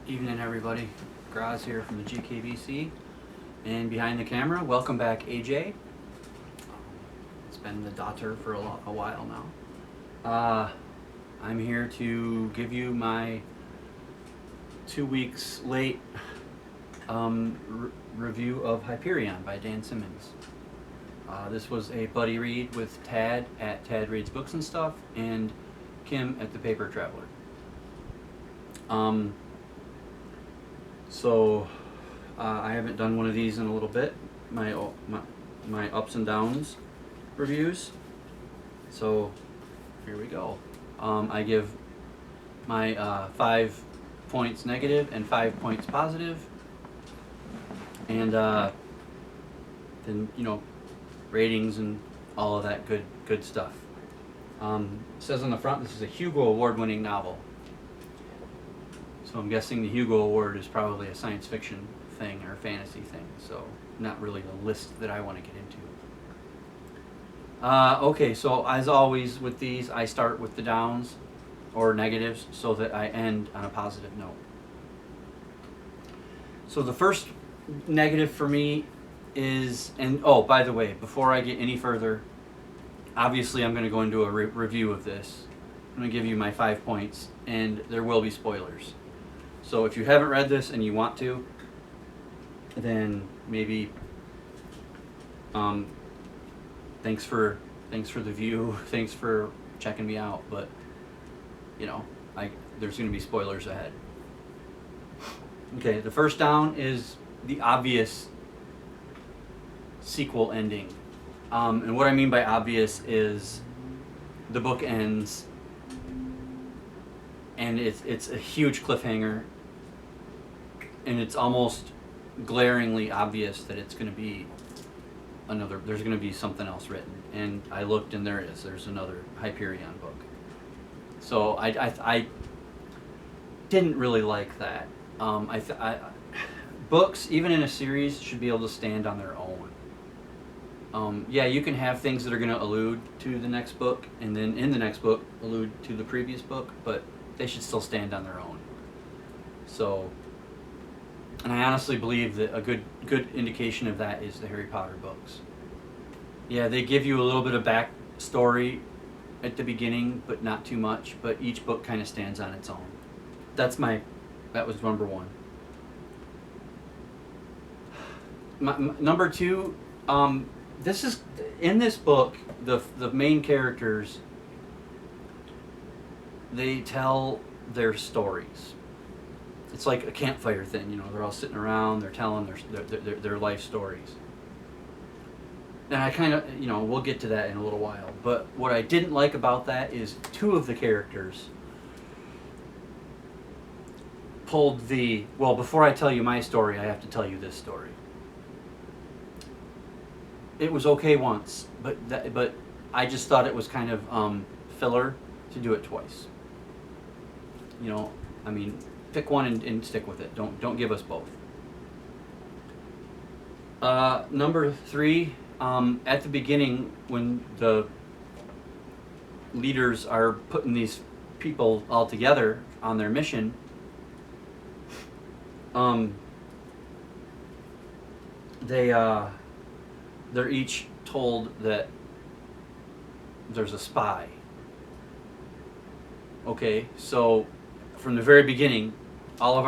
Evening, everybody. Graz here from the GKBC, and behind the camera, welcome back, AJ. It's been the daughter for a while now. I'm here to give you my 2 weeks late review of Hyperion by Dan Simmons. This was a buddy read with Tad at Tad Reads Books and Stuff, and Kim at the Paper Traveler. So I haven't done one of these in a little bit. My ups and downs reviews. So here we go. I give my 5 points negative and 5 points positive, and then ratings and all of that good stuff. It says on the front this is a Hugo Award-winning novel. So I'm guessing the Hugo Award is probably a science fiction thing or a fantasy thing, so not really the list that I want to get into. Okay, so as always with these, I start with the downs or negatives so that I end on a positive note. So the first negative for me is, and oh, by the way, before I get any further, obviously I'm going to go into a review of this. I'm going to give you my 5 points, and there will be spoilers. So if you haven't read this and you want to, then maybe thanks for the view, thanks for checking me out, but there's going to be spoilers ahead. Okay, the first down is the obvious sequel ending. And what I mean by obvious is the book ends and it's a huge cliffhanger, and it's almost glaringly obvious that it's going to be there's going to be something else written. And I looked, and there's another Hyperion book. So I didn't really like that. Books, even in a series, should be able to stand on their own. Yeah, you can have things that are going to allude to the next book, and then in the next book allude to the previous book, but they should still stand on their own. So, and I honestly believe that a good indication of that is the Harry Potter books. Yeah, they give you a little bit of backstory at the beginning, but not too much, but each book kind of stands on its own. That was number one. Number two, this is, in this book, the main characters, they tell their stories. It's like a campfire thing, they're all sitting around, they're telling their life stories. And I kind of, we'll get to that in a little while. But what I didn't like about that is two of the characters pulled before I tell you my story, I have to tell you this story. It was okay once, but I just thought it was kind of filler to do it twice. Pick one and stick with it. Don't give us both. Number 3, at the beginning, when the leaders are putting these people all together on their mission, they're each told that there's a spy. Okay, so from the very beginning, all of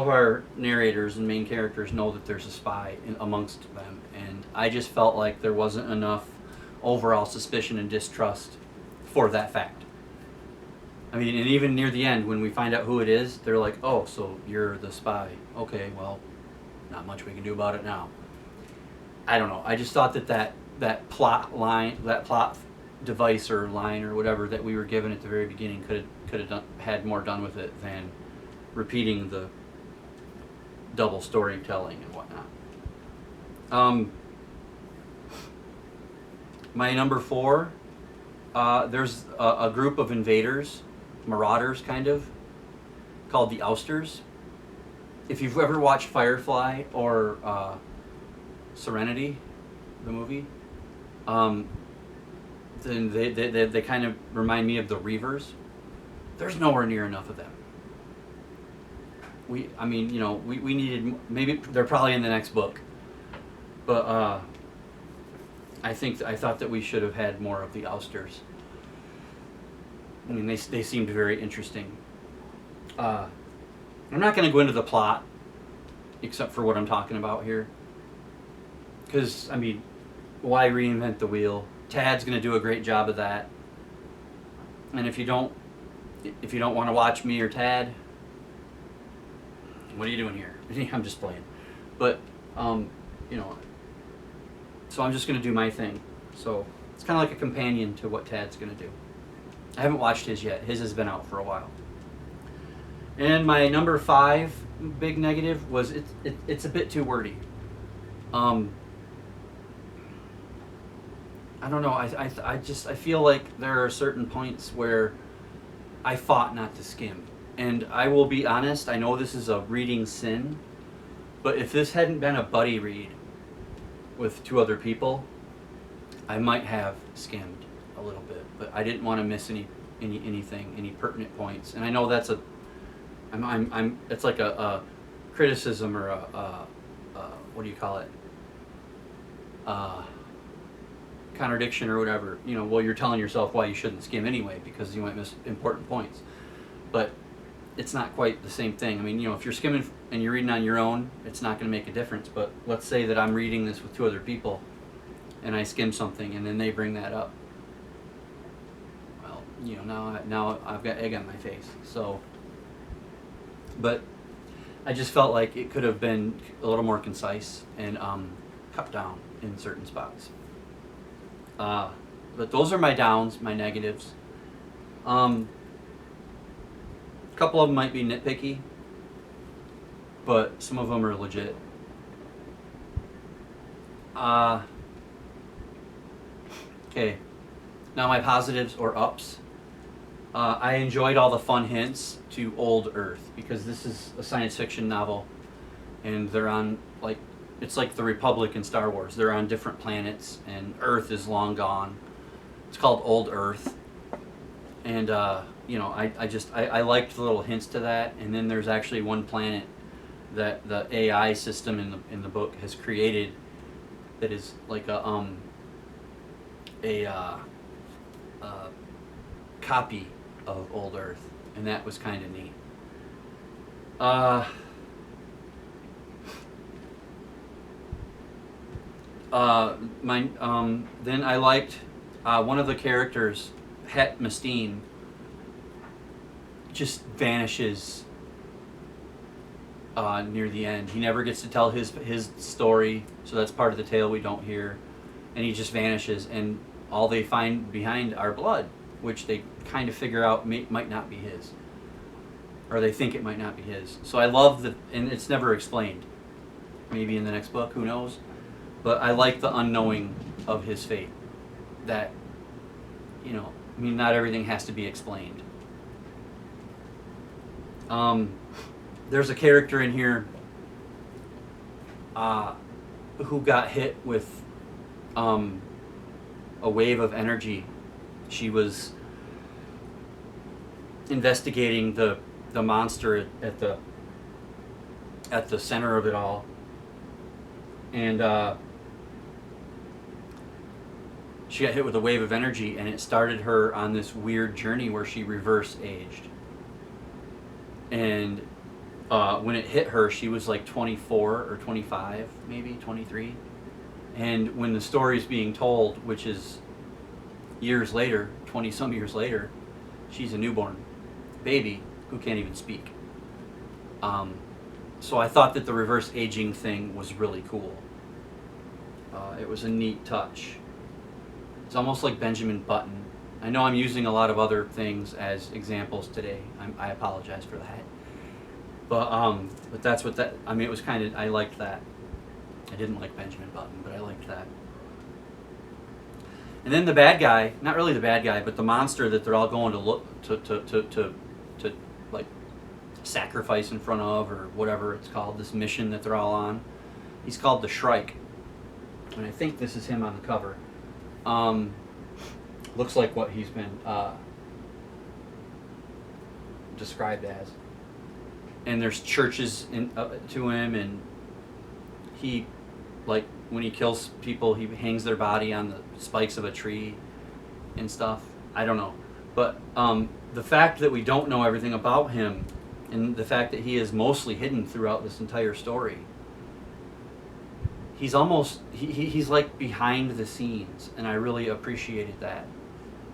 our narrators and main characters know that there's a spy amongst them, and I just felt like there wasn't enough overall suspicion and distrust for that fact. And even near the end, when we find out who it is, they're like, "Oh, so you're the spy? Okay, well, not much we can do about it now." I don't know. I just thought that plot device or line or whatever that we were given at the very beginning could have had more done with it than repeating the double storytelling and whatnot. My number 4, there's a group of invaders, marauders kind of, called the Ousters. If you've ever watched Firefly or Serenity, the movie, then they kind of remind me of the Reavers. There's nowhere near enough of them. I mean, you know, we needed, maybe they're probably in the next book, but I thought that we should have had more of the ousters. I mean, they seemed very interesting. I'm not going to go into the plot, except for what I'm talking about here, because I mean, why reinvent the wheel? Tad's going to do a great job of that, and if you don't want to watch me or Tad, what are you doing here? I'm just playing. But, you know, so I'm just going to do my thing. So it's kind of like a companion to what Tad's going to do. I haven't watched his yet. His has been out for a while. And my number 5 big negative was it's a bit too wordy. I don't know. I feel like there are certain points where I fought not to skim. And I will be honest, I know this is a reading sin, but if this hadn't been a buddy read with 2 other people, I might have skimmed a little bit. But I didn't want to miss anything, any pertinent points. And I know that's it's like a criticism or a what do you call it? Contradiction or whatever. You know, well, you're telling yourself why you shouldn't skim anyway because you might miss important points. But it's not quite the same thing. I mean, you know, if you're skimming and you're reading on your own, it's not going to make a difference. But let's say that I'm reading this with 2 other people and I skim something and then they bring that up. Well, you know, now I've got egg on my face. So, but I just felt like it could have been a little more concise and cut down in certain spots. But those are my downs, my negatives. A couple of them might be nitpicky, but some of them are legit. Okay, now my positives or ups. I enjoyed all the fun hints to Old Earth because this is a science fiction novel, and they're on it's like the Republic in Star Wars. They're on different planets, and Earth is long gone. It's called Old Earth, and you know, I liked the little hints to that. And then there's actually one planet that the AI system in the book has created that is like a copy of Old Earth, and that was kind of neat. Then I liked one of the characters, Het Mastine, just vanishes near the end. He never gets to tell his story, so that's part of the tale we don't hear, and he just vanishes, and all they find behind are blood, which they kind of figure out might not be his, or they think it might not be his. So I love and it's never explained. Maybe in the next book, who knows? But I like the unknowing of his fate. That, you know, I mean, not everything has to be explained. There's a character in here who got hit with a wave of energy. She was investigating the monster at the center of it all, and she got hit with a wave of energy, and it started her on this weird journey where she reverse aged. And when it hit her, she was like 24 or 25, maybe 23. And when the story's being told, which is years later, 20 some years later, she's a newborn baby who can't even speak. So I thought that the reverse aging thing was really cool. It was a neat touch. It's almost like Benjamin Button. I know I'm using a lot of other things as examples today. I apologize for that. But that's what that, I mean, it was kind of, I liked that. I didn't like Benjamin Button, but I liked that. And then the bad guy, not really the bad guy, but the monster that they're all going to look to like sacrifice in front of, or whatever it's called, this mission that they're all on. He's called the Shrike, and I think this is him on the cover. Looks like what he's been described as. and there's churches to him, and he, like, when he kills people, he hangs their body on the spikes of a tree and stuff. I don't know, but the fact that we don't know everything about him, and the fact that he is mostly hidden throughout this entire story, he's almost he's like behind the scenes, and I really appreciated that.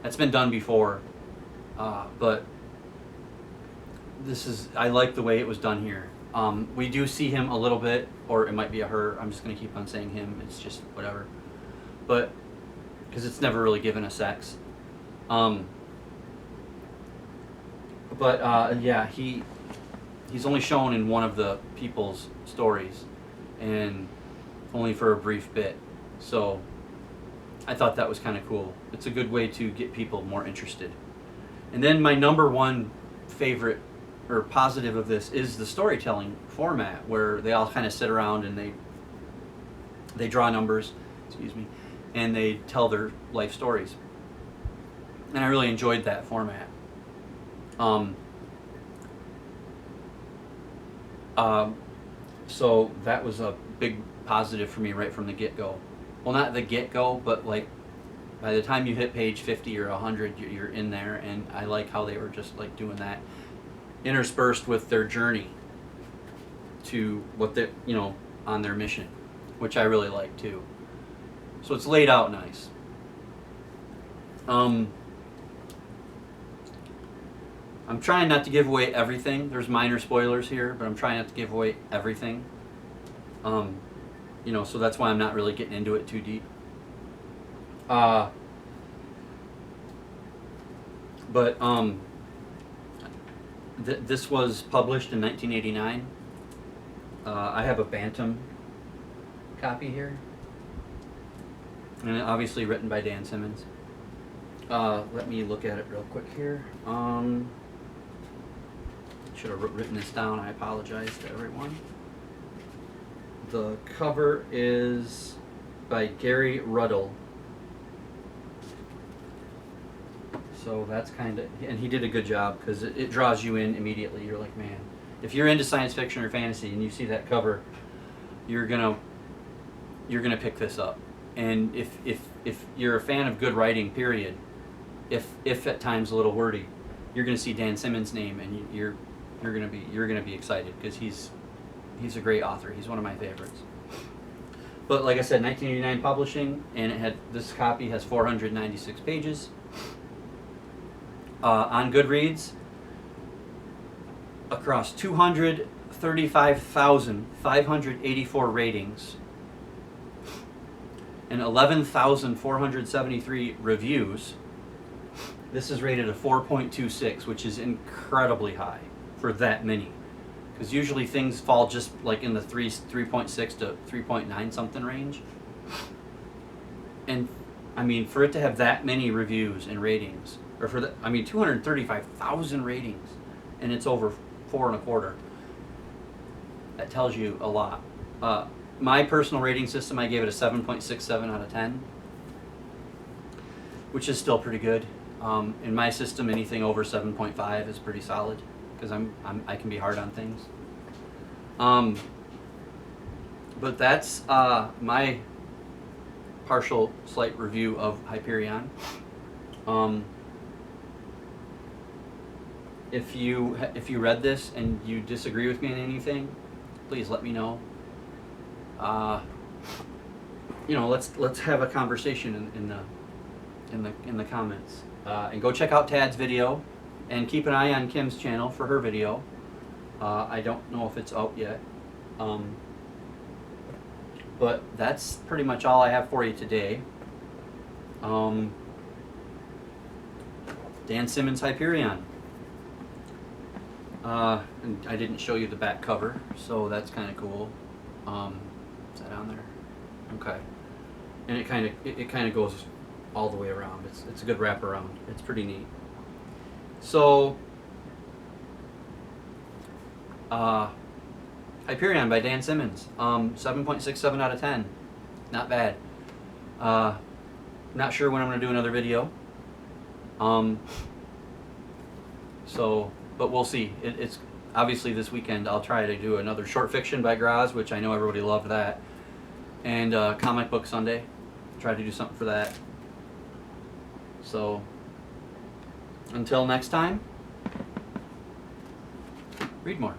That's been done before, but I like the way it was done here. We do see him a little bit, or it might be a her. I'm just gonna keep on saying him. It's just whatever, but because it's never really given a sex. Yeah, he's only shown in one of the people's stories, and only for a brief bit. So I thought that was kind of cool. It's a good way to get people more interested. And then my number one favorite or positive of this is the storytelling format, where they all kind of sit around and they draw numbers, excuse me, and they tell their life stories. And I really enjoyed that format. So that was a big positive for me right from the get-go. Well, not the get-go, but like by the time you hit page 50 or 100, you're in there, and I like how they were just like doing that, interspersed with their journey to what they, on their mission, which I really like too. So it's laid out nice. I'm trying not to give away everything. There's minor spoilers here, but I'm trying not to give away everything. So that's why I'm not really getting into it too deep. This was published in 1989. I have a Bantam copy here, and obviously written by Dan Simmons. Let me look at it real quick here. Should have written this down. I apologize to everyone. The cover is by Gary Ruddle. So that's kind of, and he did a good job because it draws you in immediately. You're like, man, if you're into science fiction or fantasy and you see that cover, you're gonna pick this up. And if you're a fan of good writing, period, if at times a little wordy, you're gonna see Dan Simmons' name, and you're gonna be excited because he's a great author. He's one of my favorites. But like I said, 1989 publishing, and this copy has 496 pages. On Goodreads, across 235,584 ratings and 11,473 reviews, this is rated a 4.26, which is incredibly high for that many. Because usually things fall just like in the 3.6 to 3.9 something range. And I mean, for it to have that many reviews and ratings, or 235,000 ratings, and it's over 4.25. That tells you a lot. My personal rating system, I gave it a 7.67 out of 10, which is still pretty good. In my system, anything over 7.5 is pretty solid, because I can be hard on things. But that's my partial slight review of Hyperion. If you read this and you disagree with me on anything, please let me know. Let's have a conversation in the comments. And go check out Tad's video, and keep an eye on Kim's channel for her video. I don't know if it's out yet. But that's pretty much all I have for you today. Dan Simmons' Hyperion. And I didn't show you the back cover, so that's kind of cool. Is that on there? Okay. And it kind of goes all the way around. It's a good wraparound. It's pretty neat. So, Hyperion by Dan Simmons. 7.67 out of 10. Not bad. Not sure when I'm going to do another video. But we'll see. obviously this weekend I'll try to do another short fiction by Graz, which I know everybody loved that, and Comic Book Sunday. Try to do something for that. So until next time, read more.